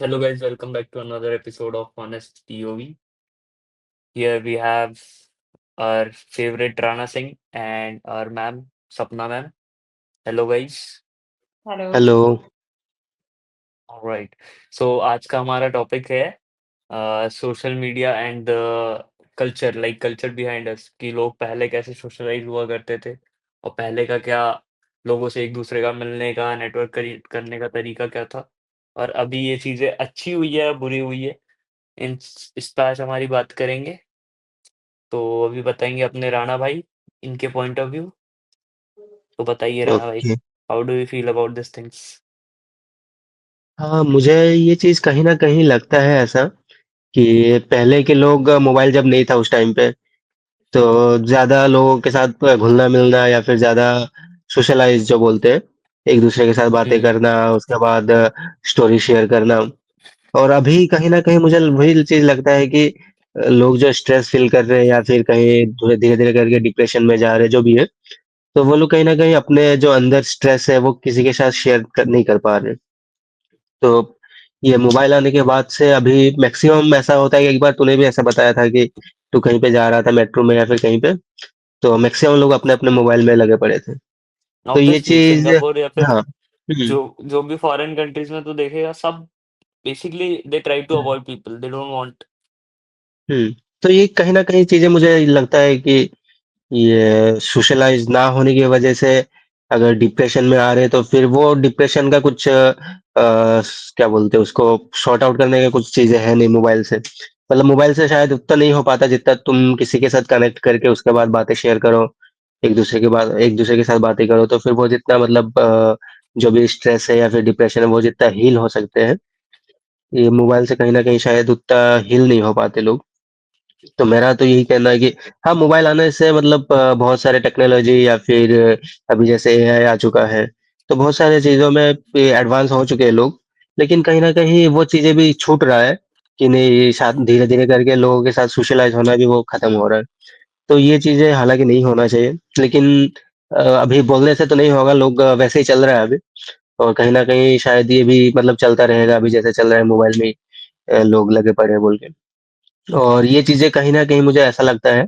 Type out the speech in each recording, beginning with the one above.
Hello guys, welcome back to another episode of Honest POV. Here we have our favorite Rana Singh and our ma'am, Sapna ma'am. Hello guys. Hello. Hello. Alright. So आज का हमारा topic है social media and the culture like culture behind us कि लोग पहले कैसे socialise हुआ करते थे और पहले का क्या लोगों से एक दूसरे का मिलने का नेटवर्क करने का तरीका क्या था और अभी ये चीजें अच्छी हुई है या बुरी हुई है इस पर आज हमारी बात करेंगे। तो अभी बताएंगे अपने राणा भाई इनके पॉइंट ऑफ व्यू। तो बताइए राणा भाई, okay. How do you feel about this things? हाँ, मुझे ये चीज़ कहीं न कहीं लगता है ऐसा कि पहले के लोग मोबाइल जब नहीं था उस टाइम पे, तो ज़्यादा लोगों के साथ घुलना-मिलना या फिर ज़्यादा सोशलाइज़ जो बोलते हैं, एक-दूसरे के साथ बातें हुँ, करना, उसके बाद स्टोरी शेयर करना। और अभी कहीं न कहीं मुझे वही चीज़ लगता है कि लोग जो स्ट्रेस फ़ील कर रहे हैं या फिर कहीं धीरे-धीरे करके डिप्रेशन में जा रहे हैं, जो भी है, तो वो लोग कहीं न कहीं अपने जो अंदर स्ट्रेस है, वो किसी के साथ शेयर नहीं कर पा रहे। तो ये मोबाइल आने के बाद से अभी मैक्सिमम ऐसा होता है कि एक बार तूने भी ऐसा बताया था कि तू कहीं पे जा रहा था मेट्रो में या फिर कहीं पे, तो मैक्सिमम लोग अपने-अपने मोबाइल में लगे पड़े थे। तो ये ऑब्वियसली चीज़ सिंगापुर या फिर हाँ। हुँ, जो जो भी फॉरेन कंट्रीज़ में तू देखेगा सब basically they try to hmm, avoid people, they don't want. Hmm. तो ये कहीं न कहीं चीज़ें मुझे लगता है कि ये सोशलाइज़ ना होने की वजह से अगर डिप्रेशन में आ रहे हैं तो फिर वो डिप्रेशन का कुछ क्या बोलते हैं उसको सॉर्ट आउट करने का कुछ चीज़ें हैं नहीं मोबाइल से। मतलब मोबाइल से शायद उतना नहीं हो पाता जितना तुम किसी के साथ कनेक्ट करके उसके बाद बातें शेयर करो, एक-दूसरे के साथ बातें करो तो फिर वो जितना मतलब जो भी स्ट्रेस है या फिर डिप्रेशन है वो जितना हील हो सकते हैं, ये मोबाइल से कहीं न कहीं शायद उतना हील नहीं हो पाते लोग। तो मेरा तो यही कहना है कि हाँ, मोबाइल आने से मतलब बहुत सारे टेक्नोलॉजी या फिर अभी जैसे एआई आ चुका है, तो बहुत सारी चीज़ों में पे एडवांस हो चुके हैं लोग। लेकिन कहीं न कहीं वो चीज़ें भी छूट रहा है कि नहीं साथ धीरे-धीरे करके लोगों के साथ सोशलाइज़ होना भी वो खत्म हो रहा है। तो ये चीज़ें हालाँकि नहीं होना चाहिए, लेकिन अभी बोलने से तो नहीं होगा, लोग वैसे ही चल रहा है अभी और कहीं न कहीं शायद ये भी मतलब चलता रहेगा अभी जैसे चल रहा है मोबाइल में ही लोग लगे पड़े हैं बोल के। और ये चीज़ें कहीं न कहीं मुझे ऐसा लगता है,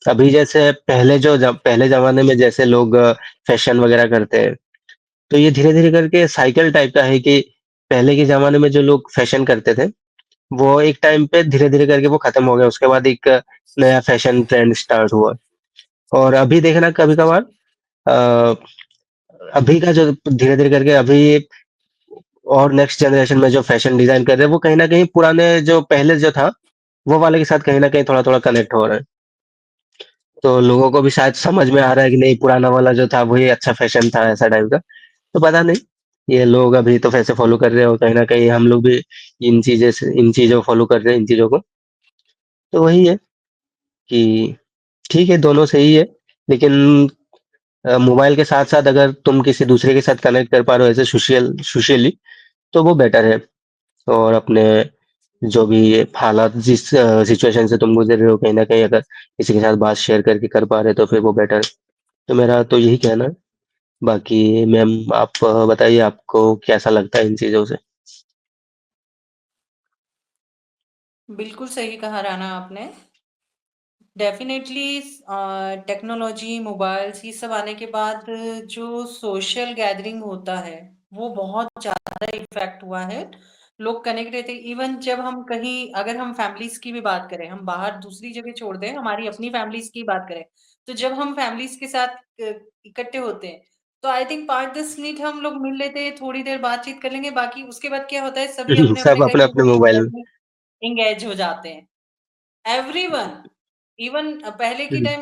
अभी जैसे पहले ज़माने में जैसे लोग फ़ैशन वग़ैरह करते हैं, तो ये धीरे-धीरे करके साइकिल टाइप का है कि पहले के ज़माने में जो लोग फ़ैशन करते थे, वो एक टाइम पे धीरे-धीरे करके वो ख़त्म हो गया, उसके बाद एक नया फ़ैशन ट्रेंड स्टार्ट हुआ। और अभी देखना कभी-कभार अ, अभी का जो धीरे-धीरे करके अभी और नेक्स्ट जनरेशन में जो फ़ैशन डिज़ाइन कर रहे हैं, वो कहीं न कहीं पुराने जो पहले जो था, वो वाले के साथ कहीं न कहीं थोड़ा-थोड़ा कनेक्ट हो रहा है। तो लोगों को भी शायद समझ में आ रहा है कि नहीं पुराना वाला जो था वही अच्छा फैशन था ऐसा टाइप का। तो पता नहीं, ये लोग अभी तो वैसे फॉलो कर रहे हो कहीं न कहीं हम लोग भी इन चीज़ों को फॉलो कर रहे हैं इन चीज़ों को। तो वही है कि ठीक है दोनों सही है, लेकिन मोबाइल के साथ-साथ अगर तुम किसी दूसरे के साथ कनेक्ट कर पा रहे हो ऐसे सोशली तो वो बेटर है। और अपने जो भी हालात जिस सिचुएशन से तुम गुज़र रहे हो कहीं न कहीं अगर किसी के साथ बात शेयर करके कर पा रहे हो तो फिर वो बेटर है। तो मेरा तो यही कहना है। बाकी मैम आप बताइए आपको कैसा लगता है इन चीज़ों से? बिल्कुल सही कहा राना आपने। डेफ़िनेटली टेक्नोलॉजी, मोबाइल्स ये सब आने के बाद जो सोशल गैदरिंग होता है, वो बहुत ज़्यादा इफ़ेक्ट हुआ है। लोग कनेक्ट रहते इवन जब हम कहीं अगर हम फैमिलीज़ की भी बात करें, हम बाहर दूसरी जगह छोड़ दें, हमारी अपनी फैमिलीज़ की बात करें, तो जब हम फैमिलीज़ के साथ इकट्ठे होते हैं, तो आई थिंक 5-10 मिनट हम लोग मिल लेते हैं, थोड़ी देर बातचीत कर लेंगे, बाकी उसके बाद क्या होता है सभी अपने-अपने सब घर के अपने-अपने मोबाइल में। कंप्यूटर में एंगेज हो जाते हैं। एवरीवन इवन पहले की हुँ, टाइम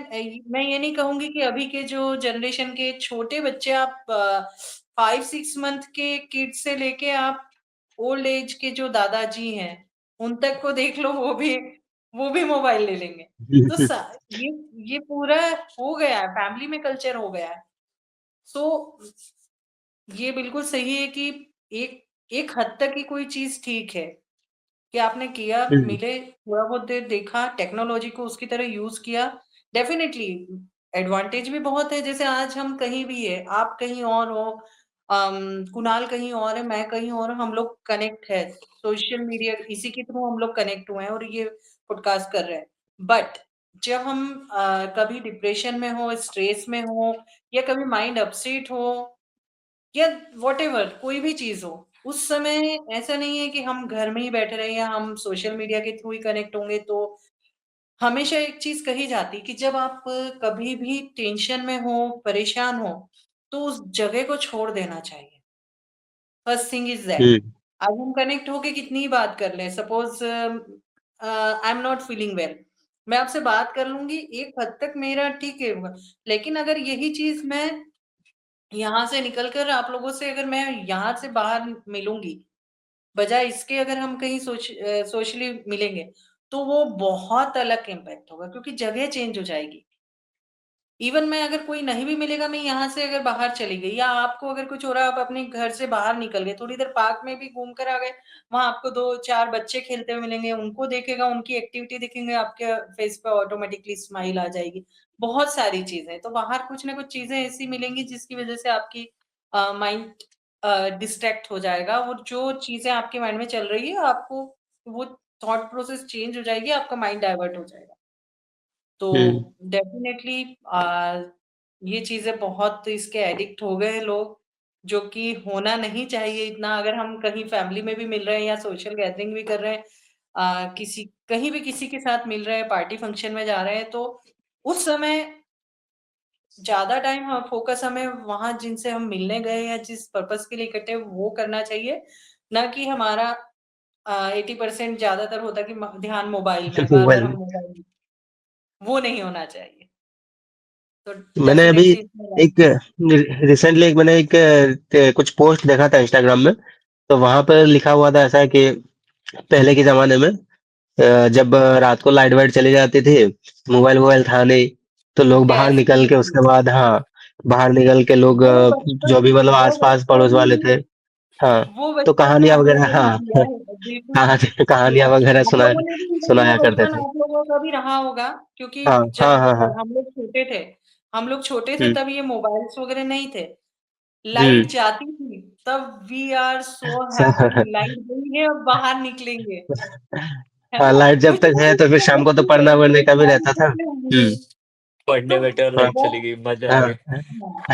मैं ये नहीं कहूँगी कि अभी के जो जनरेशन के छोटे बच्चे आप 5-6 मंथ के किड से लेके आप ओल्ड एज के जो दादाजी हैं, उन तक को देख लो वो भी मोबाइल ले लेंगे। तो स ये ये पूरा हो गया है, फैमिली में कल्चर हो गया है। सो ये बिल्कुल सही है कि एक एक हद तक ही कोई चीज़ ठीक है। कि आपने किया, हुँ, मिले, थोड़ा बहुत देर देखा, टेक्नोलॉजी को उसकी तरह यूज़ किया, डेफ़िनिटली एडवांटेज भी बहुत है, जैसे आज हम कहीं भी हैं, आप कहीं और हो, कुणाल कहीं और है, मैं कहीं और हूँ, हम लोग कनेक्ट है। सोशल मीडिया इसी के थ्रू हम लोग कनेक्ट हुए हैं और ये पॉडकास्ट कर रहे हैं। बट जब हम कभी डिप्रेशन में हो, स्ट्रेस में हो या कभी माइंड अपसेट हो या व्हाटएवर कोई भी चीज़ हो, उस समय ऐसा नहीं है कि हम घर में ही बैठे रहे या हम सोशल मीडिया के थ्रू ही कनेक्ट होंगे। तो हमेशा एक चीज़ कही जाती कि जब आप कभी भी टेंशन में हो, परेशान हो, तो उस जगह को छोड़ देना चाहिए। First thing is that. Hmm, अब हम कनेक्ट होके कितनी ही बात कर लें, suppose I am not feeling well, मैं आपसे बात कर लूँगी, एक हद तक मेरा ठीक है होगा। लेकिन अगर यही चीज़ मैं यहाँ से निकल कर आप लोगों से अगर मैं यहाँ से बाहर मिलूँगी, बजाय इसके अगर हम कहीं सोशली मिलेंगे, तो वो बहुत अलग इम्पैक्ट होगा क्योंकि जगह चेंज हो जाएगी। इवन मैं अगर कोई नहीं भी मिलेगा, मैं यहाँ से अगर बाहर चली गई या आपको अगर कुछ हो रहा है, आप अपने घर से बाहर निकल गए, थोड़ी देर पार्क में भी घूम कर आ गए, वहाँ आपको 2-4 बच्चे खेलते हुए मिलेंगे, उनको देखेगा, उनकी एक्टिविटी देखेंगे, आपके फेस पे ऑटोमेटिकली स्माइल आ जाएगी। बहुत सारी चीज़ें, तो बाहर कुछ ना कुछ चीज़ें ऐसी मिलेंगी जिसकी वज़ह से आपकी माइंड डिस्ट्रैक्ट हो जाएगा और जो चीज़ें आपके माइंड में चल रही है, आपको वो थॉट प्रोसेस चेंज हो जाएगी, आपका माइंड डाइवर्ट हो जाएगा। तो हुँ, डेफ़िनेटली ये चीज़ें बहुत इसके एडिक्ट हो गए हैं लोग, जो कि होना नहीं चाहिए इतना। अगर हम कहीं फैमिली में भी मिल रहे हैं या सोशल गैदरिंग भी कर रहे हैं, किसी कहीं भी किसी के साथ मिल रहे हैं, पार्टी फंक्शन में जा रहे हैं, तो उस समय ज़्यादा टाइम फ़ोकस हमें वहाँ जिनसे हम मिलने गए या जिस पर्पज़ के लिए इकट्ठे वो करना चाहिए, ना कि हमारा 80% ज़्यादातर होता है कि म ध्यान मोबाइल में है, बार-बार मोबाइल हम मोबाइल वो नहीं होना चाहिए। तो मैंने अभी डेफ़िनेटली इसमें एक रिसेंटली एक मैंने एक कुछ पोस्ट देखा था इंस्टाग्राम में, तो वहाँ पर लिखा हुआ था ऐसा कि पहले के ज़माने में जब रात को लाइट वाइट चली जाती थी, मोबाइल-वोबाइल था नहीं, तो लोग बाहर निकल के डेफ़िनेटली उसके बाद हाँ, बाहर निकल के लोग वो बचपन जो भी मतलब वो आस-पास पड़ोस बचपन वाले थे हाँ, वो तो बचपन में कहानियाँ हम वगैरह लोगों ने हाँ, जिया है, बिल्कुल। कहानियाँ वगैरह आप लोगों ने भी वो सुनाया करते बचपन थे। आप लोगों का भी रहा होगा क्योंकि हाँ, हाँ, जब हाँ, हाँ। हम लोग छोटे थे हुँ, तब ये मोबाइल्स वगैरह नहीं थे। हुँ। लाइट जाती थी तब वी आर सो हैप्पी कि लाइट गई है अब बाहर निकलेंगे, है हाँ, ना? लाइट जब कुछ तक ना है कुछ तो फिर तो शाम को तो बच्चे पढ़ना-वढ़ने करेंगे, का भी प्लान रहता था। करते हुँ, होंगे। तो पढ़ने बैठे और लाइट वो चली गई, मज़ा आ हाँ, गया। हाँ, हाँ।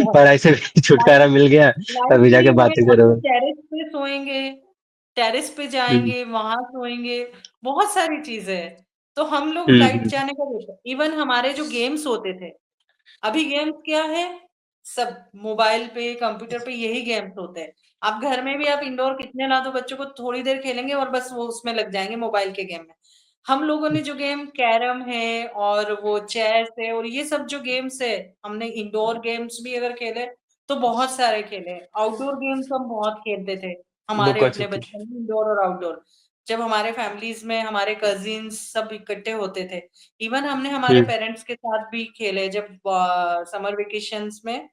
पढ़ाई से भी छुटकारा लाइट मिल गया, लाइट अभी जाके नहीं है, बातें हम करो। लोग टेरेस पे सोएँगे, टेरेस पे हुँ, जाएँगे, वहाँ सोएँगे, बहुत सारी चीज़ें हैं। तो हम लोग हुँ, लाइट हुँ, जाने का देखो इवन हमारे जो गेम्स होते थे, अभी गेम्स क्या है? सब मोबाइल पे, कंप्यूटर पे यही गेम्स होते हैं। आप घर में भी आप इंडोर कितने ला दो बच्चों को थोड़ी देर खेलेंगे और बस वो उसमें लग जाएँगे मोबाइल के गेम में। हम लोगों ने जो गेम कैरम है और वो चेस है और ये सब जो गेम्स है, हमने इंडोर गेम्स भी अगर खेले तो बहुत सारे खेले हैं। आउटडोर गेम्स हम बहुत खेलते थे, हमारे अपने लुका-छुपी। बचपन में इंडोर और आउटडोर। जब हमारे फैमिलीज़ में हमारे कज़िन्स सब इकट्ठे होते थे। इवन हमने हमारे हुँ, पेरेंट्स के साथ भी खेले जब समर वेकेशंस में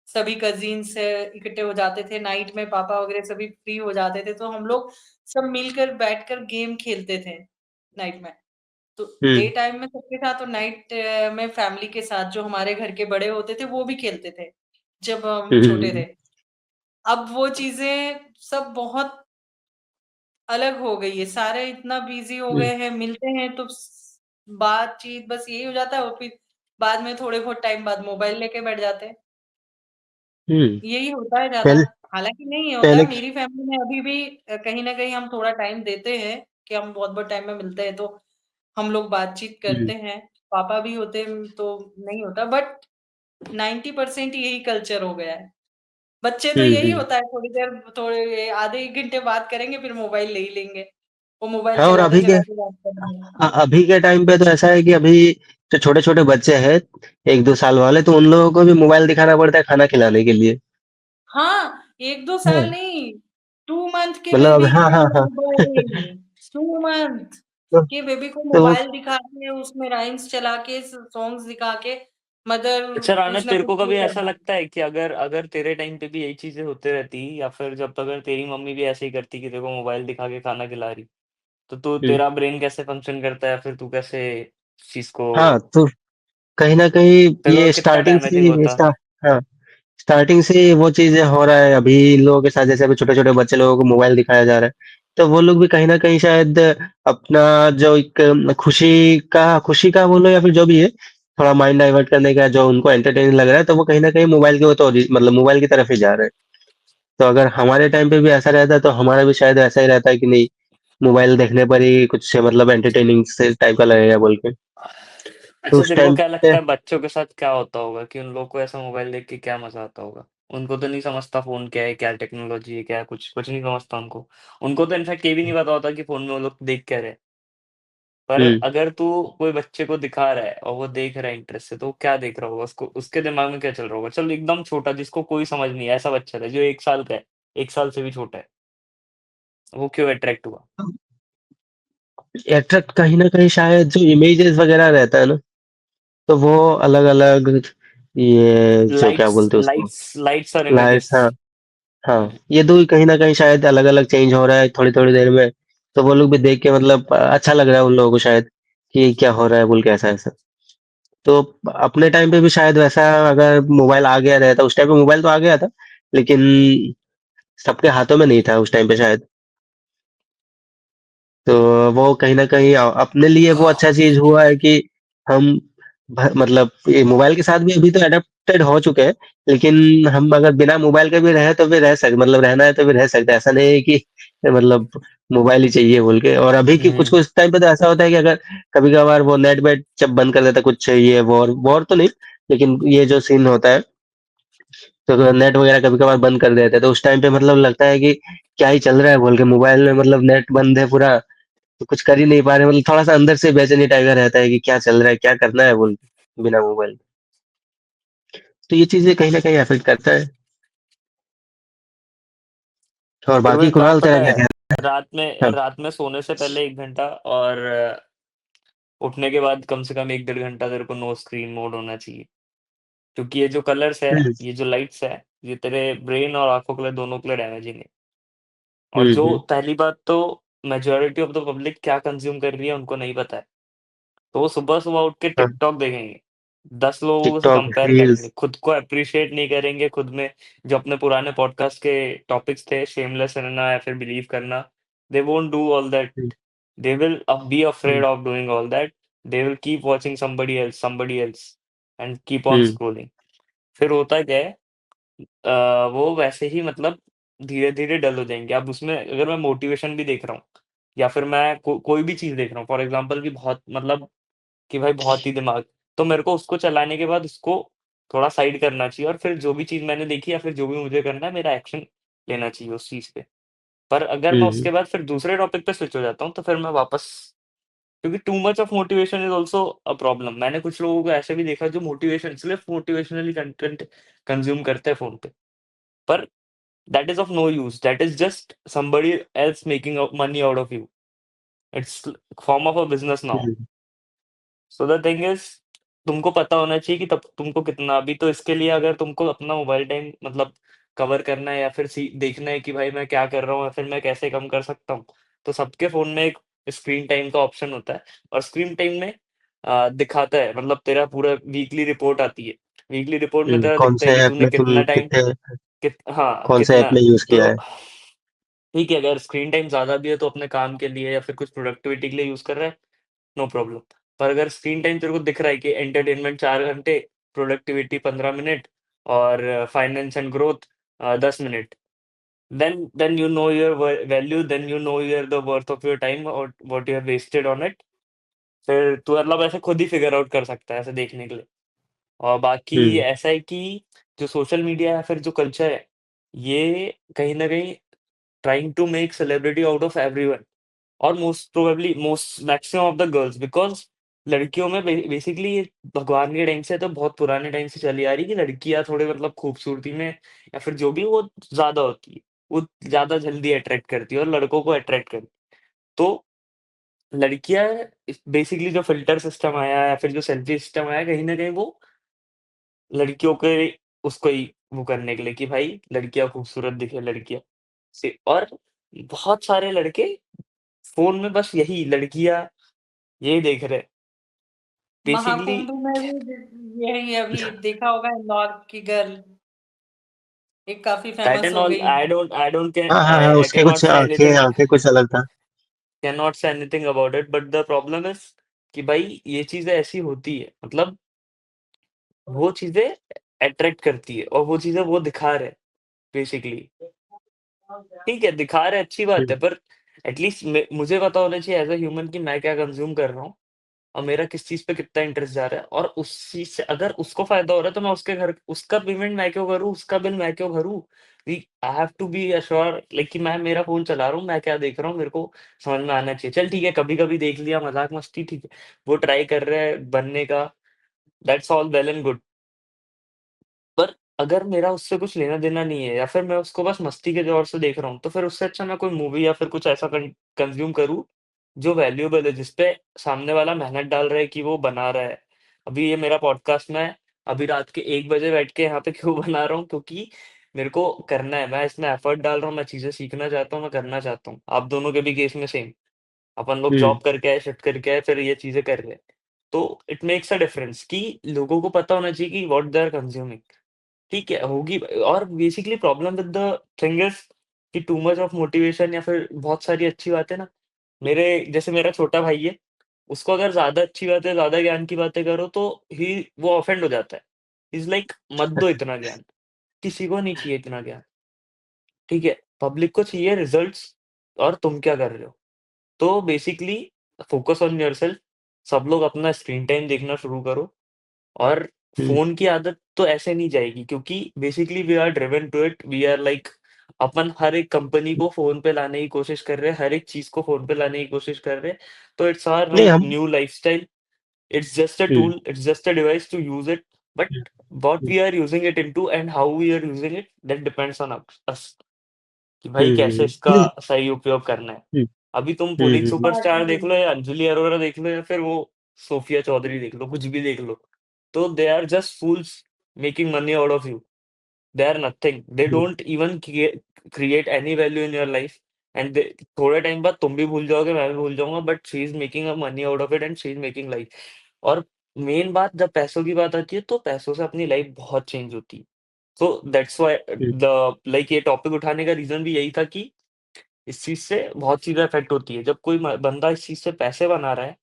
सभी कज़िन्स इकट्ठे हो जाते थे, नाइट में पापा वगैरह सभी फ्री हो जाते थे, तो हम लोग सब मिलकर बैठकर गेम खेलते थे, नाइट में। तो हुँ, डे टाइम में सबके साथ और नाइट में फैमिली के साथ जो हमारे घर के बड़े होते थे, वो भी खेलते थे, जब हम हुँ, छोटे हुँ, थे। अब वो चीज़ें सब बहुत अलग हो गई है, सारे इतना बिज़ी हो हुँ, गए हैं, मिलते हैं तो बातचीत बस यही हो जाता है और फिर बाद में थोड़े बहुत टाइम बाद मोबाइल लेके बैठ जाते हैं। हुँ। यही होता है ज़्यादा, पहले हालाँकि नहीं होता है, पहले मेरी फैमिली में अभी भी कहीं न कहीं हम थोड़ा टाइम देते हैं कि हम बहुत-बहुत टाइम में मिलते हैं, तो हम लोग बातचीत हुँ, करते हैं। पापा भी होते तो नहीं होता बट 90% यही कल्चर हो गया है। बच्चे तो हुँ, यही हुँ। होता है थोड़ी देर थोड़े आधे 1 घंटे बात करेंगे फिर मोबाइल ले ही लेंगे। वो मोबाइल हाँ, और चलाते-चलाते बात करेंगे। अभी के टाइम पे तो ऐसा है कि अभी जो छोटे-छोटे बच्चे हैं, 1-2 साल वाले, तो उन लोगों को भी मोबाइल दिखाना पड़ता है खाना खिलाने के लिए। हाँ, 1-2 हाँ, साल नहीं, 2 मंथ के मतलब अब बेबी हाँ, को हाँ, हाँ। मोबाइल, 2 मंथ तो के बेबी को तो वो मोबाइल दिखा के उसमें राइम्स चला के सॉन्ग्स दिखा के मदर अच्छा राना, कुछ ना तेरे कुछ को वो कभी ऐसा करना। लगता है कि अगर अगर तेरे टाइम पे भी यही चीज़ें होती रहती या फिर जब अगर तेरी मम्मी भी ऐसे ही करती कि तेरे को मोबाइल दिखा के खाना खिला रही, तो तू हुँ। तेरा ब्रेन कैसे फंक्शन करता है या फिर तू कैसे इस चीज़ को हाँ, तो कहीं न कहीं तेरे को ये कितना स्टार्टिंग से डैमेजिंग ही होता? हाँ। स्टार्टिंग से वो चीज़ें हो रहा है अभी लोगों के साथ, जैसे अभी छोटे-छोटे बच्चे लोगों को मोबाइल दिखाया जा रहा है, तो वो लोग भी कहीं न कहीं शायद अपना जो एक खुशी का बोलो या फिर जो भी है, थोड़ा माइंड डाइवर्ट करने का जो उनको एंटरटेनिंग लग रहा है, तो वो कहीं न कहीं मोबाइल के वो तो मतलब मोबाइल की तरफ ही जा रहे हैं। तो अगर हमारे टाइम पे भी ऐसा रहता तो हमारा भी शायद ऐसा ही रहता है कि नहीं, मोबाइल देखने पर ही कुछ मतलब एंटरटेनिंग से टाइप का लगेगा बोल के। तो अच्छा, उस तेरे को टाइम क्या पे लगता है बच्चों के साथ क्या होता होगा कि उन लोगों को ऐसा मोबाइल देख के क्या मज़ा आता होगा? उनको तो नहीं समझता फ़ोन क्या है, क्या टेक्नोलॉजी है, क्या है, कुछ कुछ नहीं समझता उनको। उनको तो इनफैक्ट ये भी नहीं पता होता कि फ़ोन में वो लोग देख क्या रहे हैं। पर हुँ। अगर तू कोई बच्चे को दिखा रहा है और वो देख रहा है इंटरेस्ट से, तो वो क्या देख रहा होगा? उसको उसके दिमाग में क्या चल रहा होगा? चल एकदम छोटा जिसको कोई समझ नहीं है, ऐसा बच्चा है जो 1 साल का है, 1 साल से भी छोटा है, वो क्यों अट्रैक्ट हुआ? अट्रैक्ट कहीं न कहीं शायद जो इमेजेस वगैरह रहता है ना, तो वो अलग-अलग ये जो क्या लाइट्स बोलते हैं उसको लाइट्स लाइट्स और लाइट्स इमेजेस। हाँ, हाँ। हुँ, ये 2 ही कहीं न कहीं शायद अलग-अलग चेंज हो रहा है थोड़ी-थोड़ी देर में, तो वो लोग भी देख के मतलब अच्छा लग रहा है उन लोगों को शायद, कि क्या हो रहा है बोल के ऐसा-ऐसा। तो अपने टाइम पे भी शायद वैसा अगर मोबाइल आ गया रहता, उस टाइम पे मोबाइल तो आ गया था, लेकिन सबके हाथों में नहीं था उस टाइम पे शायद। तो वो कहीं न कहीं अपने लिए वो अच्छा चीज़ हुआ है कि हम मतलब ये मोबाइल के साथ भी अभी तो एडॉप्टेड हो चुके हैं, लेकिन हम अगर बिना मोबाइल के भी रहे तो भी रह सक मतलब रहना है तो भी रह सकते हैं। ऐसा नहीं है कि मतलब मोबाइल ही चाहिए बोल के। और अभी की हुँ। कुछ-कुछ टाइम पे तो ऐसा होता है कि अगर कभी-कभार वो नेट-वेट जब बंद कर देता है कुछ ये वॉर तो नहीं, लेकिन ये जो सीन होता है, तो अगर नेट वगैरह कभी-कभार बंद कर देते हैं, तो उस टाइम पे मतलब लगता है कि क्या ही चल रहा है बोल के मोबाइल में, मतलब नेट बंद है पूरा, तो कुछ कर ही नहीं पा रहे, मतलब थोड़ा-सा अंदर से बेचैनी टाइप का रहता है कि क्या चल रहा है, क्या करना है बोल के, बिना मोबाइल। तो ये चीज़ें कहीं न कहीं अफ़ेक्ट करता है। और तेरे को बाकी एक बात कुणाल तेरा पता क्या है? कहना रात है? में रात में सोने से पहले 1 घंटा और उठने के बाद कम से कम 1 डेढ़ घंटा तेरे को नो स्क्रीन मोड होना चाहिए। क्योंकि ये जो कलर्स है, हुँ, ये जो लाइट्स है, ये तेरे ब्रेन और आँखों के लिए दोनों के लिए डैमेजिंग है। और हुँ, जो हुँ, पहली बात तो मेजॉरिटी ऑफ द पब्लिक क्या कंज़्यूम कर रही है उनको नहीं पता है। तो वो सुबह-सुबह उठ के हाँ, टिकटॉक देखेंगे, 10 लोगों से टिकटॉक, कंपेयर रील्स करेंगे, खुद को एप्रिशिएट नहीं करेंगे खुद में। जो अपने पुराने पॉडकास्ट के टॉपिक्स थे, शेमलेस रहना या फिर बिलीव करना, they won't do all that. Hmm, They will be hmm, afraid of doing all that. They will keep watching somebody else and keep on hmm, scrolling. फिर होता क्या है वो वैसे ही मतलब धीरे-धीरे डल हो जाएँगे। अब उसमें अगर मैं मोटिवेशन भी देख रहा हूँ या फिर मैं कोई भी चीज़ देख रहा हूँ फॉर एग्ज़ाम्पल कि बहुत मतलब कि भाई बहुत ही दिमाग, तो मेरे को उसको चलाने के बाद उसको थोड़ा साइड करना चाहिए और फिर जो भी चीज़ मैंने देखी या फिर जो भी मुझे करना है मेरा एक्शन लेना चाहिए उस चीज़ पे। पर अगर मैं हुँ, उसके बाद फिर दूसरे टॉपिक पे स्विच हो जाता हूँ तो फिर मैं वापस क्योंकि too much of motivation is also a problem. मैंने कुछ लोगों को ऐसे भी देखा जो सिर्फ़ मोटिवेशनली कंटेंट कंज़्यूम करते हैं फ़ोन पे। पर that is of no use, that is just somebody else making money out of you. It's form of a business now. Hmm, so the thing is तुमको पता होना चाहिए कि तब तुमको कितना अभी तो इसके लिए अगर तुमको अपना मोबाइल टाइम मतलब कवर करना है या फिर देखना है कि भाई मैं क्या कर रहा हूँ या फिर मैं कैसे कम कर सकता हूँ, तो सबके फ़ोन में एक स्क्रीन टाइम का ऑप्शन होता है और स्क्रीन टाइम में दिखाता है मतलब तेरा पूरा वीकली रिपोर्ट आती है। वीकली रिपोर्ट में तेरा कौन दिखता है से कि ऐप तूने में तुम कितना टाइम कितने कौन से कितना ऐप में यूज़ किया तो है? ठीक है अगर स्क्रीन टाइम ज़्यादा भी है तो अपने काम के लिए या फिर कुछ प्रोडक्टिविटी के लिए यूज़ कर रहा है, नो प्रॉब्लम। पर अगर स्क्रीन टाइम तेरे को दिख रहा है कि एंटरटेनमेंट 4 घंटे, प्रोडक्टिविटी 15 मिनट और finance and growth 10 minute, then you know your value, then you know your the worth of your time और what you have wasted on it. फिर तू मतलब ऐसे खुद ही फिगर आउट कर सकता है ऐसे देखने के लिए। और बाकी हुँ, ऐसा है कि जो सोशल मीडिया या फिर जो कल्चर है, ये कहीं न कहीं trying to make celebrity out of everyone. और most probably most maximum of the girls because लड़कियों में बेसिकली ये भगवान के टाइम से तो बहुत पुराने टाइम से चली आ रही है कि लड़कियाँ थोड़े मतलब खूबसूरती में या फिर जो भी वो ज़्यादा होती है। वो ज़्यादा जल्दी अट्रैक्ट करती है और लड़कों को अट्रैक्ट करती है। तो लड़कियाँ इस बेसिकली जो फ़िल्टर सिस्टम आया है या फिर जो सेल्फ़ी सिस्टम आया है कहीं न कहीं वो लड़कियों के उसको ही वो करने के लिए कि भाई लड़कियाँ खूबसूरत दिखे लड़कियाँ से और बहुत सारे लड़के फ़ोन में बस यही लड़कियाँ यही देख रहे हैं। बेसिकली महाकुंभ में भी यही अभी देखा होगा इंदौर की गर्ल। एक काफ़ी दैट फ़ेमस एंड हो ऑल गई। आई डोंट कैन हाँ, हाँ, हाँ, आई उसके कैन नॉट कुछ से आँखें एनीथिंग आँखें कुछ अलग था। Can not say anything about it, but the problem is कि भाई ये चीज़ें ऐसी होती है, मतलब वो चीज़ें अट्रैक्ट करती है और वो चीज़ें वो दिखा रहे हैं बेसिकली। ठीक है, दिखा रहे हैं अच्छी बात हुँ, है, पर एटलीस्ट मुझे पता होना चाहिए एज़ अ ह्यूमन कि मैं क्या कंज़्यूम कर रहा हूँ और मेरा किस चीज़ पे कितना इंटरेस्ट जा रहा है, और उस चीज़ से अगर उसको फ़ायदा हो रहा है तो मैं उसके घर उसका पेमेंट मैं क्यों करूँ, उसका बिल मैं क्यों भरूँ? We I have to be assure like कि मैं मेरा फ़ोन चला रहा हूँ, मैं क्या देख रहा हूँ, मेरे को समझ में आना चाहिए। चल ठीक है, कभी-कभी देख लिया मज़ाक-मस्ती ठीक है, वो ट्राई कर रहे हैं बनने का, that's all well and good. पर अगर मेरा उससे कुछ लेना-देना नहीं है या फिर मैं उसको बस मस्ती के तौर से देख रहा हूँ, तो फिर उससे अच्छा मैं कोई मूवी या फिर कुछ ऐसा कंज़्यूम करूँ, जो वैल्यूएबल है, जिसपे सामने वाला मेहनत डाल रहा है कि वो बना रहा है। अभी ये मेरा पॉडकास्ट मैं अभी रात के 1 बजे बैठ के यहाँ पे क्यों बना रहा हूँ? क्योंकि मेरे को करना है, मैं इसमें एफर्ट डाल रहा हूँ, मैं चीज़ें सीखना चाहता हूँ, मैं करना चाहता हूँ। आप दोनों के भी केस में सेम। अपन लोग हुँ, जॉब करके आए, शिफ्ट करके आए, फिर ये चीज़ें कर रहे हैं। तो इट मेक्स अ डिफरेंस कि लोगों को पता होना चाहिए कि व्हाट दे आर कंज्यूमिंग। ठीक है, होगी। और basically problem with the thing is कि टू मच ऑफ मोटिवेशन या फिर बहुत सारी अच्छी बातें ना, मेरे जैसे मेरा छोटा भाई है, उसको अगर ज़्यादा अच्छी बातें, ज़्यादा ज्ञान की बातें करो तो वो ऑफेंड हो जाता है। ही इज़ लाइक मत दो इतना ज्ञान, किसी को नहीं चाहिए इतना ज्ञान, ठीक है? पब्लिक को चाहिए रिजल्ट्स और तुम क्या कर रहे हो? तो बेसिकली फोकस ऑन योरसेल्फ, सब लोग अपना स्क्रीन टाइम देखना शुरू करो। और हुँ, फ़ोन की आदत तो ऐसे नहीं जाएगी, क्योंकि basically we are driven to it, we are like अपन हर एक कंपनी को फ़ोन पे लाने की कोशिश कर रहे हैं, हर एक चीज़ को फ़ोन पे लाने की कोशिश कर रहे हैं। तो इट्स आवर नहीं हम new lifestyle, it's just a hmm, tool, it's just a device to use it, but hmm, what hmm, we are using it into and how we are using it, that depends on us कि भाई हुँ, कैसे हुँ, इसका नहीं सही उपयोग करना है। हुँ, अभी तुम हुँ, पुनीत हुँ, सुपरस्टार देख लो या अंजलि अरोरा देख लो या फिर वो सोफिया चौधरी देख लो, कुछ भी देख लो। तो they are just fools making money out of you. They are nothing. They hmm, don't even create any value in your life and they थोड़े टाइम बाद तुम भी भूल जाओगे, मैं भी भूल जाऊँगा, but she is making a money out of it and she is making life. और मेन बात जब पैसों की बात आती है तो पैसों से अपनी लाइफ बहुत चेंज होती है। So that's why hmm, the like ये टॉपिक उठाने का रीज़न भी यही था कि इस चीज़ से बहुत चीज़ें अफ़ेक्ट होती है। जब कोई म बंदा इस चीज़ से पैसे बना रहा है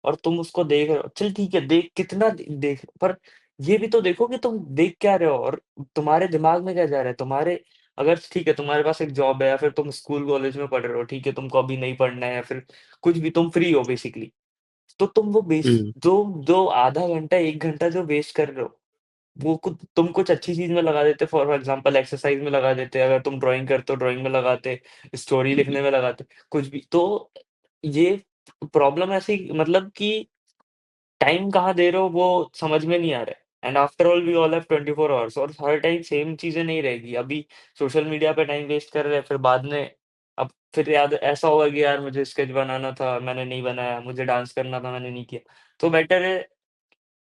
और तुम उसको देख रहे हो, चल ठीक है, देख कितना देख, पर ये भी तो देखो कि तुम देख क्या रहे हो और तुम्हारे दिमाग में क्या जा रहा है। तुम्हारे अगर ठीक है, तुम्हारे पास एक जॉब है या फिर तुम स्कूल कॉलेज में पढ़ रहे हो, ठीक है, तुमको अभी नहीं पढ़ना है या फिर कुछ भी, तुम फ्री हो बेसिकली। तो तुम वो हुँ, जो जो आधा घंटा, 1 घंटा जो वेस्ट कर रहे हो, वो तुम कुछ अच्छी चीज़ में लगा देते, फॉर एग्ज़ाम्पल एक्सरसाइज़ में लगा देते, अगर तुम ड्राइंग करते हो ड्राइंग में लगाते, स्टोरी लिखने में लगाते, कुछ भी। तो ये प्रॉब्लम ऐसी मतलब कि टाइम कहाँ दे रहे हो वो समझ में नहीं आ रहा है। And after all we all have 24 hours और हर टाइम सेम चीज़ें नहीं रहेगी। अभी सोशल मीडिया पे टाइम वेस्ट कर रहे हैं, फिर बाद में अब फिर याद ऐसा होगा कि यार मुझे स्केच बनाना था, मैंने नहीं बनाया, मुझे डांस करना था, मैंने नहीं किया। तो बेटर है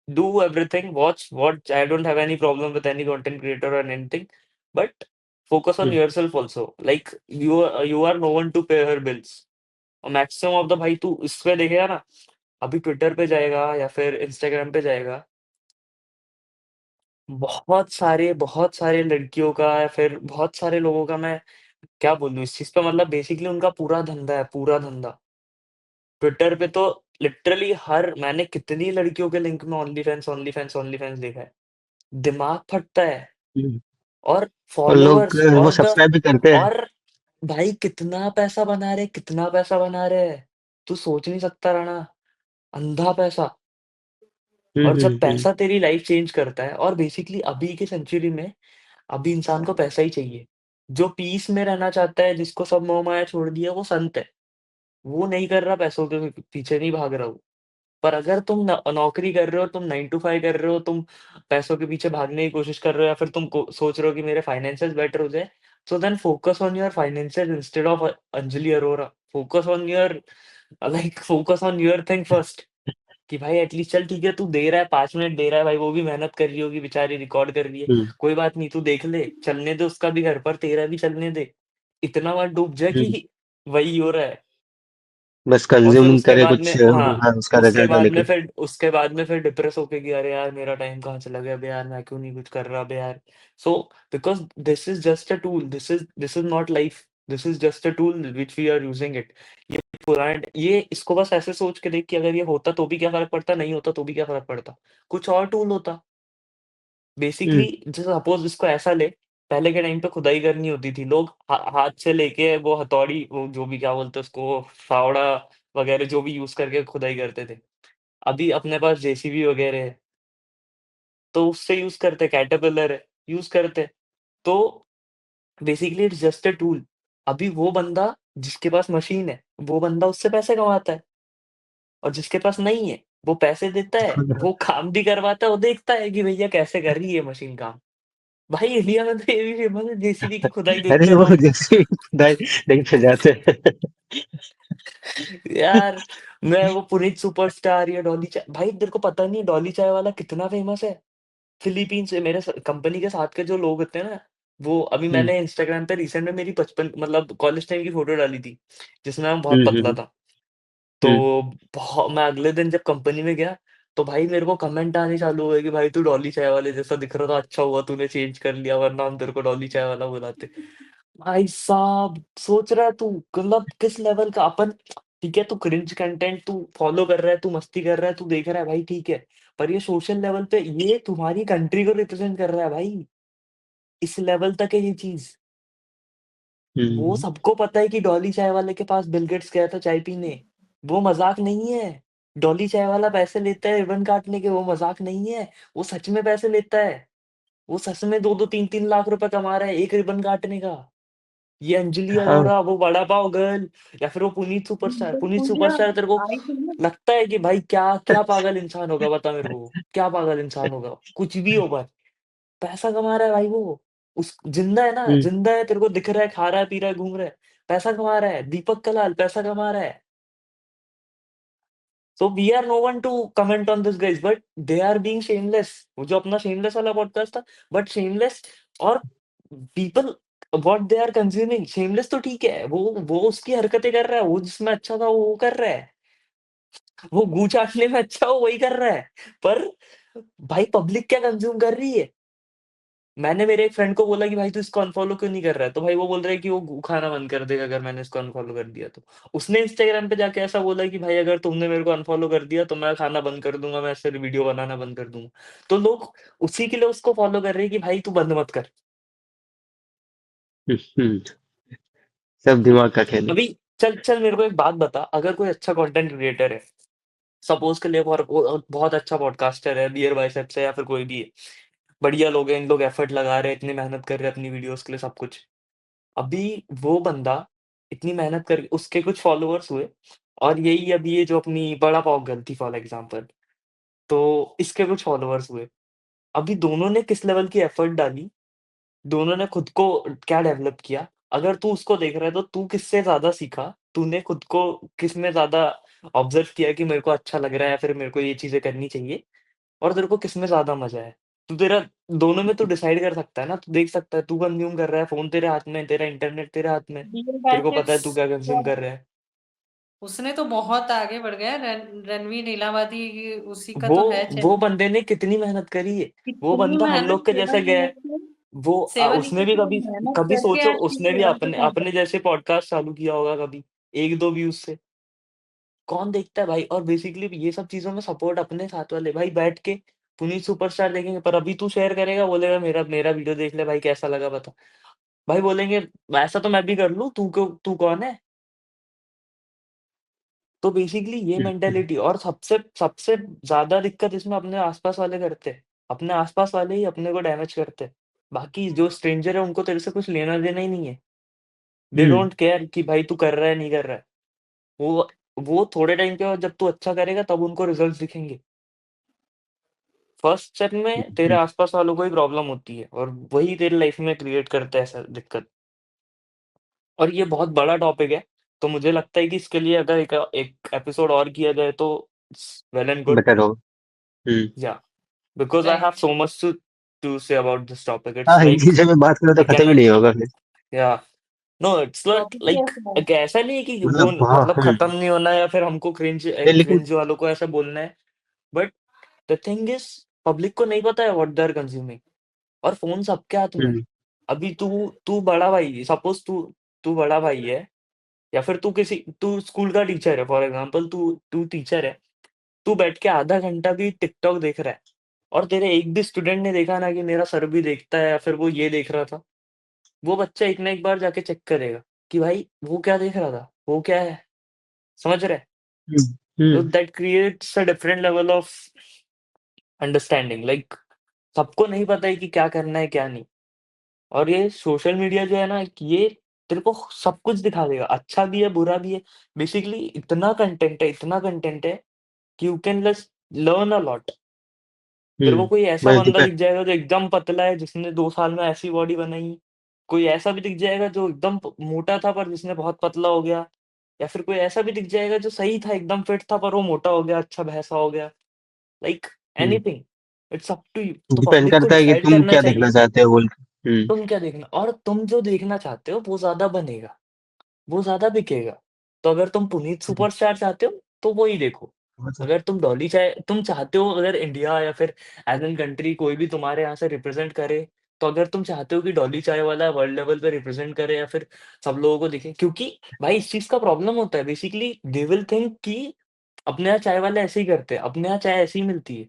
do everything, watch. I don't have any problem with any content creator or anything, but focus on hmm, yourself also. Like you are no one to pay her bills. और maximum of the भाई तू इस पे देखेगा ना, अभी Twitter पे जाएगा या फिर इंस्टाग्राम पे जाएगा, बहुत सारे लड़कियों का या फिर बहुत सारे लोगों का, मैं क्या बोलूँ इस चीज़ पे, मतलब बेसिकली उनका पूरा धंधा है, पूरा धंधा। ट्विटर पे तो लिटरली हर मैंने कितनी लड़कियों के लिंक में only fans, only fans, only fans देखा है। दिमाग फटता है। हुँ, और और लोग फॉलोवर्स वो और सब्सक्राइब भी करते हैं। और भाई कितना पैसा बना रहे, कितना पैसा बना रहे हैं। तू सोच नहीं सकता राणा, अंधा पैसा। हुँ, और जब हुँ, हुँ, पैसा तेरी लाइफ चेंज करता है, और बेसिकली अभी के सेंचुरी में अभी इंसान को पैसा ही चाहिए। जो पीस में रहना चाहता है, जिसको सब मोह माया छोड़ दिया, वो संत है। वो नहीं कर रहा, पैसों के पीछे नहीं भाग रहा वो। पर अगर तुम नौकरी कर रहे हो, तुम 9 टू 5 कर रहे हो, तुम पैसों के पीछे भागने की कोशिश कर रहे हो या फिर तुम सोच रहे हो कि मेरे फाइनेंसेस बेटर हो जाए, so then focus on your finances instead of Anjali Arora. Focus on your focus on your thing first, कि भाई एटलीस्ट चल ठीक है, तू दे रहा है, 5 मिनट दे रहा है भाई, वो भी मेहनत कर रही होगी बेचारी, रिकॉर्ड कर रही है, हुँ, कोई बात नहीं, तू देख ले, चलने दे उसका भी घर पर, तेरा भी चलने दे। इतना मत डूब जा हुँ, कि वही हो रहा है। बस और फिर कंज़्यूम उसके करे बाद कुछ में हाँ, हाँ, उसका रिज़ल्ट आने के। उसके बाद में फिर डिप्रेस होके कि अरे यार मेरा टाइम कहाँ चला गया बे यार, मैं क्यों नहीं कुछ कर रहा बे यार। So because this is just a tool, this is not life, this is just a tool which we are using it. ये पुराने ये इसको बस ऐसे सोच के देख कि अगर ये होता तो भी क्या फ़र्क पड़ता, नहीं होता तो भी क्या फ़र्क पड़ता। कुछ और टूल होता। बेसिकली हुँ, जैसे सपोज़ इसको ऐसा ले, पहले के टाइम पे खुदाई करनी होती थी, लोग हाथ से लेके वो हथौड़ी, वो जो भी क्या बोलते हैं उसको, फावड़ा वगैरह जो भी यूज़ करके खुदाई करते थे। अभी अपने पास जेसीबी वगैरह है, तो उससे यूज़ करते हैं, कैटरपिलर है, यूज़ करते हैं। तो basically it's just a tool. अभी वो बंदा जिसके पास मशीन है, वो बंदा उससे पैसे कमाता है, और जिसके पास नहीं है, वो पैसे देता है, वो काम भी करवाता है, वो देखता है कि भैया कैसे कर रही है मशीन काम। भाई इंडिया में तो ये भी फेमस है, जेसीबी की खुदाई देख अरे ले वो भाई। जैसे खुदाई देखने जाते हैं। यार, मैं वो पुनीत सुपरस्टार या डॉली चाय, भाई तेरे को पता नहीं है डॉली चाय वाला कितना फेमस है? फिलीपींस से मेरे कंपनी के साथ के जो लोग होते हैं ना, वो अभी हुँ, मैंने इंस्टाग्राम पे रिसेंट में मेरी 55 मतलब कॉलेज टाइम की फोटो डाली थी, जिसमें मैं बहुत हुँ, हुँ, पतला हुँ, था। तो हुँ। मैं अगले दिन जब कंपनी में गया, तो भाई मेरे को कमेंट आने चालू हुए कि भाई तू डॉली चाय वाले जैसा दिख रहा था, अच्छा हुआ तूने चेंज कर लिया वरना हम तेरे को डॉली चाय वाला बुलाते। भाई साहब सोच रहा है तू, मतलब किस लेवल का अपन। ठीक है, तू क्रिंज कंटेंट तू फॉलो कर रहा है, तू मस्ती कर रहा है, तू देख रहा है भाई ठीक है। पर ये सोशल लेवल पे ये तुम्हारी कंट्री को रिप्रेजेंट कर रहा है भाई। इस लेवल तक है ये चीज़। वो हुँ, सबको पता है कि डॉली चाय वाले के पास बिल गेट्स गया था चाय पीने। वो मज़ाक नहीं है। डॉली चाय वाला पैसे लेता है रिबन काटने के, वो मज़ाक नहीं है। वो सच में पैसे लेता है। वो सच में 2-2 3-3 लाख रुपए कमा रहा है एक रिबन काटने का। ये अंजलि हाँ। अरोरा, वो वड़ा पाव गर्ल, या फिर वो पुनीत सुपरस्टार। बिल्कुल पुनीत पूजा सुपरस्टार तेरे को आई थी ना। लगता है कि भाई क्या क्या पागल इंसान होगा, बता मेरे को? क्या पागल इंसान होगा? कुछ भी हो पर पैसा कमा रहा है भाई वो। उस जिंदा है ना, हुँ, जिंदा है, तेरे को दिख रहा है, खा रहा है, पी रहा है, घूम रहा है, पैसा कमा रहा है। दीपक कलाल पैसा कमा रहा है। So we are no one to comment on this guys, but they are being shameless. वो जो अपना शेमलेस वाला पॉडकास्ट था, बट शेमलेस और people what they are consuming. Shameless तो ठीक है, वो उसकी हरकतें कर रहा है, वो जिसमें अच्छा था वो कर रहा है। वो गू चाटने में अच्छा हो वही कर रहा है। पर भाई पब्लिक क्या कंज्यूम कर रही है? मैंने मेरे एक फ्रेंड को बोला कि भाई तू इसको अनफॉलो क्यों नहीं कर रहा है? तो भाई वो बोल रहा है कि वो गू खाना बंद कर देगा अगर मैंने इसको अनफॉलो कर दिया तो। उसने इंस्टाग्राम पे जाके ऐसा बोला कि भाई अगर तुमने मेरे को अनफॉलो कर दिया तो मैं खाना बंद कर दूँगा, मैं ऐसे वीडियो बनाना बंद कर दूँगा। तो लोग उसी के लिए उसको फॉलो कर रहे हैं कि भाई तू बंद मत कर। हुँ, हुँ। सब दिमाग का खेल है। अभी चल मेरे को एक बात बता, अगर कोई अच्छा कंटेंट क्रिएटर है, सपोज़ के लिए और वो बहुत अच्छा पॉडकास्टर है, बियर बाइसेप्स है या फिर कोई भी है। बढ़िया लोग हैं, इन लोग एफर्ट लगा रहे हैं, इतनी मेहनत कर रहे हैं अपनी वीडियोज़ के लिए सब कुछ। अभी वो बंदा इतनी मेहनत कर उसके कुछ फॉलोवर्स हुए, और यही अभी ये जो अपनी बड़ा पाव गर्ल थी फॉर एग्ज़ाम्पल, तो इसके कुछ फॉलोवर्स हुए। अभी दोनों ने किस लेवल की एफर्ट डाली, दोनों ने खुद को क्या डेवलप किया। अगर तू उसको देख रहा है तो तू किससे ज़्यादा सीखा? तूने खुद को किसमें ज़्यादा ऑब्ज़र्व किया कि मेरे को अच्छा लग रहा है या फिर मेरे को ये चीज़ें करनी चाहिए, और तेरे को किसमें ज़्यादा मज़ा है? तू तेरा दोनों में तू डिसाइड कर सकता है ना, तू देख सकता है, तू कंज़्यूम कर रहा है, फ़ोन तेरे हाथ में, तेरा इंटरनेट तेरे हाथ में, बियर तेरे को पता है बाइसेप्स तू क्या कंज़्यूम कर रहा है। उसने तो बहुत आगे बढ़ गया। रणवीर नीलावती उसी का वो तो है वो चैनल। बंदे ने कितनी मेहनत करी है। वो कितनी बंदा हम मेहनत, लोग के जैसे गया है। वो 7 उसने इयर्स भी वो कभी मेहनत कभी करके सोचो, आज इस उसने भी लेवल पे अपने पहुंचा। अपने जैसे पॉडकास्ट चालू किया होगा कभी, 1-2 व्यूज़ से। कौन देखता है भाई? और बेसिकली ये सब चीज़ों में सपोर्ट अपने साथ वाले भाई बैठ के पुनीत सुपरस्टार देखेंगे, पर अभी तू शेयर करेगा, बोलेगा मेरा मेरा वीडियो देख ले भाई कैसा लगा बता। भाई बोलेंगे ऐसा तो मैं भी कर लूँ, तू कौन है? तो बेसिकली ये हुँ, हुँ, मेंटालिटी, और सबसे सबसे ज़्यादा दिक्कत इसमें अपने आस-पास वाले करते हैं। अपने आस-पास वाले ही अपने को डैमेज करते हैं। बाकी जो स्ट्रेंजर है उनको तेरे से कुछ लेना-देना ही नहीं है। दे हुँ, डोंट केयर कि भाई तू कर रहा है, नहीं कर रहा है। वो थोड़े टाइम के बाद जब तू अच्छा करेगा तब उनको रिज़ल्ट्स दिखेंगे। फर्स्ट स्टेप में तेरे हुँ। आस-पास वालों को ही प्रॉब्लम होती है, और वही तेरी लाइफ में क्रिएट करता है ऐसा दिक्कत। और ये बहुत बड़ा टॉपिक है, तो मुझे लगता है कि इसके लिए अगर एक एक एपिसोड और किया जाए तो it's well and good. Better होगा। हुँ। या because I have right. so much to say about this topic. It's हाँ, इन like चीज़ों में बात करो तो I खत्म ही cannot, नहीं होगा फिर। yeah, no it's not topic ही लाइक ऐसा है। ऐसा नहीं है कि वो मतलब हाँ, मतलब खत्म नहीं होना है या फिर हमको नहीं लेकिन क्रिंज वालों को ऐसा बोलना है, but the thing is public को नहीं पता है व्हाट दे आर कंज्यूमिंग, और फ़ोन सबके हाथ में है। हुँ, अभी तू तू बड़ा भाई, सपोज़ तू तू बड़ा भाई है या फिर तू स्कूल का टीचर है, फॉर एग्ज़ाम्पल तू तू टीचर है, तू बैठ के आधा घंटा भी टिकटॉक देख रहा है और तेरे एक भी स्टूडेंट ने देखा ना कि मेरा सर भी देखता है या फिर वो ये देख रहा था, वो बच्चा एक ना एक बार जाके चेक करेगा कि भाई वो क्या देख रहा था, वो क्या है? समझ रहे? हुँ, तो hmm, that creates a different level of understanding, like सबको नहीं पता है कि क्या करना है, क्या नहीं। और ये सोशल मीडिया जो है ना, कि ये तेरे को सब कुछ दिखा देगा, अच्छा भी है, बुरा भी है। बेसिकली इतना कंटेंट है कि you can just learn a lot. तेरे को हुँ, कोई ऐसा बस बंदा डिपेंड दिख जाएगा जो एकदम पतला है, जिसने 2 साल में ऐसी बॉडी बनाई। कोई ऐसा भी दिख जाएगा जो एकदम मोटा था पर जिसने बहुत पतला हो गया। या फिर कोई ऐसा भी दिख जाएगा जो सही था, एकदम फिट था पर वो मोटा हो गया, अच्छा भैंसा हो गया। Like hmm, anything, it's up to you. तो डिपेंड पब्लिक को करता है कि डिसाइड तुम करना क्या देखना चाहिए चाहते हो बोल के। तुम क्या देखना, और तुम जो देखना चाहते हो वो ज़्यादा बनेगा, वो ज़्यादा बिकेगा। तो अगर तुम पुनीत हुँ, सुपरस्टार चाहते हो, तो वो ही देखो। हुँ, अगर तुम चाहते हो, अगर इंडिया या फिर एज़ एन कंट्री कोई भी तुम्हारे यहाँ से रिप्रेज़ेंट करे, तो अगर तुम चाहते हो कि डॉली चाय वाला वर्ल्ड लेवल पे रिप्रेज़ेंट करे या फिर सब लोगों को दिखे, क्योंकि भाई इस चीज़ का प्रॉब्लम होता है बेसिकली, दे विल थिंक कि अपने यहाँ चाय वाले ऐसे ही करते हैं, अपने यहाँ चाय ऐसे ही मिलती है।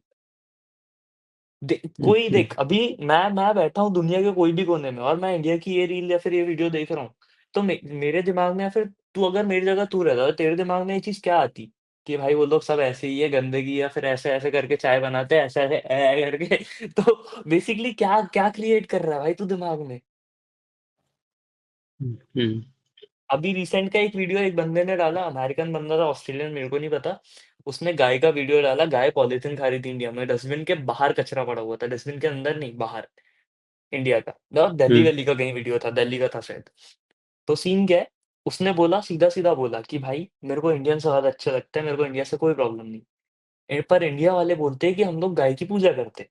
हुँ, कोई हुँ, देख, अभी मैं बैठा हूँ दुनिया के कोई भी कोने में और मैं इंडिया की ये रील या फिर ये वीडियो देख रहा हूँ, तो मेरे दिमाग में, या फिर तू अगर मेरी जगह तू रहता तो तेरे दिमाग में ये चीज़ क्या आती? कि भाई वो लोग सब ऐसे ही है, गंदगी या फिर ऐसे-ऐसे करके चाय बनाते हैं, ऐसे-ऐसे करके तो बेसिकली क्या क्या क्रिएट कर रहा है भाई तू दिमाग में? हुँ, हुँ, अभी रिसेंट का एक वीडियो एक बंदे ने डाला, अमेरिकन बंदा था, ऑस्ट्रेलियन मेरे को नहीं पता। उसने गाय का वीडियो डाला, गाय पॉलीथीन खा रही थी इंडिया में, डस्टबिन के बाहर कचरा पड़ा हुआ था, डस्टबिन के अंदर नहीं, बाहर। इंडिया का, मतलब हुँ, दिल्ली-वल्ली का कहीं वीडियो था, दिल्ली का था शायद। तो सीन क्या है, उसने बोला, सीधा-सीधा बोला कि भाई मेरे को इंडियन स्वाद अच्छे लगते हैं, मेरे को इंडिया से कोई प्रॉब्लम नहीं। पर इंडिया वाले बोलते हैं कि हम लोग गाय की पूजा करते हैं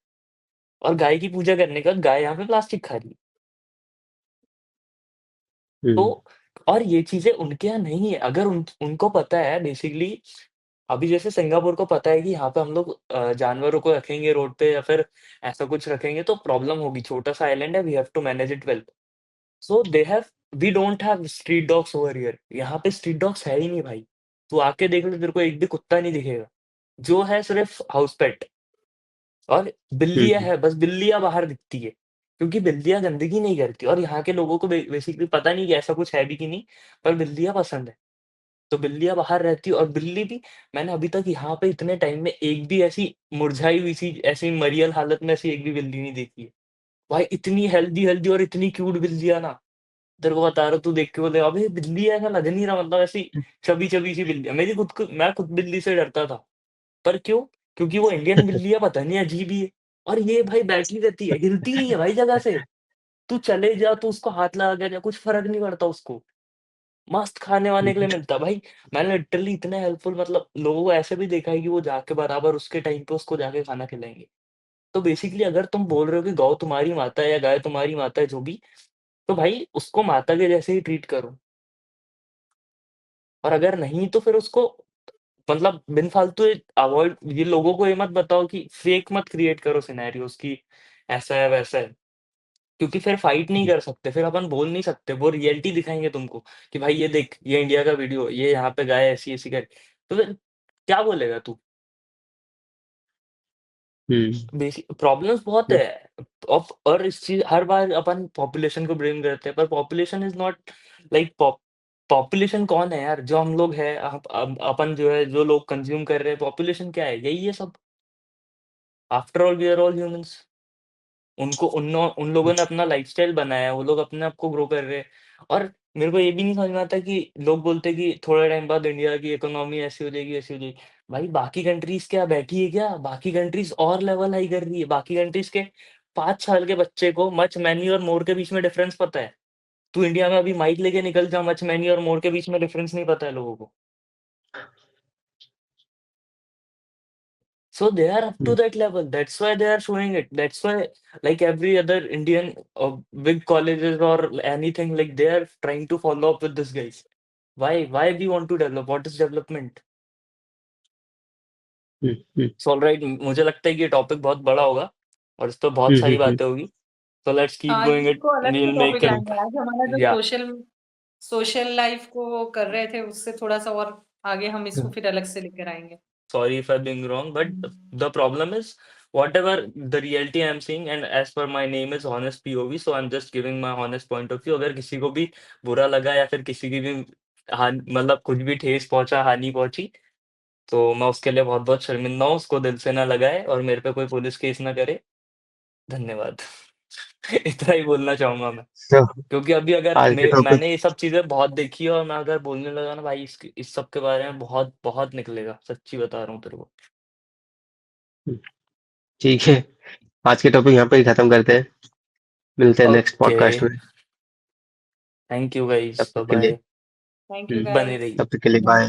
और गाय की पूजा करने के बाद गाय यहाँ पे प्लास्टिक खा रही है। हुँ, तो और ये चीज़ें उनके यहाँ नहीं है, अगर उनको पता है बेसिकली, अभी जैसे सिंगापुर को पता है कि यहाँ पे हम लोग जानवरों को रखेंगे रोड पे या फिर ऐसा कुछ रखेंगे तो प्रॉब्लम होगी, छोटा-सा आइलैंड है, we have to manage it well. So they have we don't have street dogs over here, यहाँ पे स्ट्रीट डॉग्स है ही नहीं भाई। तू आके देख ले, तेरे को एक भी कुत्ता नहीं दिखेगा। जो है सिर्फ हाउस पेट और बिल्लियाँ हुँ, है, बस बिल्लियाँ बाहर दिखती है। क्योंकि बिल्लियाँ गंदगी नहीं करती और यहाँ के लोगों को बेसिकली पता नहीं कि ऐसा कुछ है भी कि नहीं, पर बिल्लियाँ पसंद है। तो बिल्लियाँ बाहर रहती है और बिल्ली भी, मैंने अभी तक यहाँ पे इतने टाइम में एक भी ऐसी मुरझाई हुई सी, ऐसी मरियल हालत में ऐसी एक भी बिल्ली नहीं देखी है। भाई इतनी हेल्दी-हेल्दी और इतनी क्यूट बिल्लियाँ ना, तेरे को बता रहा हूँ, तू देख के बोलेगा अबे बिल्ली है, ऐसा लग नहीं रहा, मतलब ऐसी चबी-चबी सी बिल्ली है। मैं खुद बिल्ली से डरता था। पर क्यों? क्योंकि वो इंडियन बिल्ली है, पता नहीं अजीब ही है। और ये भाई बैठी रहती है, हिलती नहीं है भाई जगह से। तू चले जा, तू उसको हाथ लगा के जा, कुछ फ़र्क नहीं पड़ता उसको। मस्त खाने-वाने के लिए मिलता है भाई। मैंने लिटरली इतने हेल्पफुल, मतलब लोगों को ऐसे भी देखा है कि वो जाके बराबर उसके टाइम पे उसको जाके खाना खिलाएँगे। तो बेसिकली अगर तुम बोल रहे हो कि गौ तुम्हारी माता है या गाय तुम्हारी माता है, जो भी, तो भाई उसको माता के जैसे ही ट्रीट करो। और अगर नहीं तो फिर उसको, मतलब बिन फालतू अवॉइड, ये लोगों को ये मत बताओ कि फेक मत क्रिएट करो सिनेरियोज़ कि ऐसा है, वैसा है। क्योंकि फिर फाइट नहीं कर सकते, फिर अपन बोल नहीं सकते, वो रियलिटी दिखाएँगे तुमको कि भाई ये देख, ये इंडिया का वीडियो, ये यहाँ पे गाय ऐसी-ऐसी करे। तो फिर क्या बोलेगा तू? हुँ, प्रॉब्लम्स बहुत हुँ, है। और इस चीज़ हर बार अपन पॉपुलेशन को ब्लेम करते हैं, पर population is not like population कौन है यार? जो हम लोग हैं, अपन जो है, जो लोग कंज़्यूम कर रहे हैं, पॉपुलेशन क्या है? यही है सब। After all we are all humans. उन लोगों ने अपना लाइफ़स्टाइल बनाया है, वो लोग अपने आप को ग्रो कर रहे हैं। और मेरे को ये भी नहीं समझ में आता कि लोग बोलते हैं कि थोड़े टाइम बाद इंडिया की इकोनॉमी ऐसी हो जाएगी, ऐसी हो जाएगी। भाई बाकी कंट्रीज़ क्या बैठी है क्या? बाकी कंट्रीज़ और लेवल हाई कर रही है। बाकी कंट्रीज़ के 5 साल के बच्चे को मच मैनी और मोर के बीच में डिफरेंस पता है। तू इंडिया में अभी माइक लेके निकल जा, मच मैनी और मोर के बीच में डिफरेंस नहीं पता है लोगों को। So they are up to hmm, that level. That's why they are showing it. That's why, like every other Indian big colleges or anything, like they are trying to follow up with this guys. Why? Why we want to develop? What is development? Hmm, hmm, So alright, मुझे लगता है कि ये topic बहुत बड़ा होगा और इस पे बहुत हुँ, हुँ, सारी हुँ, बातें होगी। So let's keep हाँ, going it. इसको अलग से We'll make टॉपिक it. लाएँगे। आज हमारा जो Yeah. सोशल लाइफ को वो कर रहे थे, उससे थोड़ा-सा और आगे हम इसको हाँ, फिर अलग से लेकर आएँगे। Sorry if I'm being wrong, but the problem is whatever the reality I'm seeing, and as per my name is honest POV, so I'm just giving my honest point of view. अगर किसी को भी बुरा लगा या फिर किसी की भी मतलब कुछ भी ठेस पहुँचा, हानि पहुँची, तो मैं उसके लिए बहुत-बहुत शर्मिंदा हूँ। उसको दिल से ना लगाए और मेरे पे कोई पुलिस केस ना करे। धन्यवाद। इतना ही बोलना चाहूँगा मैं। सो क्योंकि अभी अगर आज के टॉपिक मैंने ये सब चीज़ें बहुत देखी है और मैं अगर बोलने लगा ना भाई इस सब के बारे में बहुत बहुत निकलेगा। सच्ची बता रहा हूँ तेरे को। हुँ, ठीक है, आज के टॉपिक यहाँ पे ही खत्म करते हैं, मिलते हैं नेक्स्ट ओके, पॉडकास्ट में, थैंक यू तब गाइस, तक बाय के लिए बाय। थैंक यू हुँ, बने गाइस। रहिए। तब तक के लिए बाय।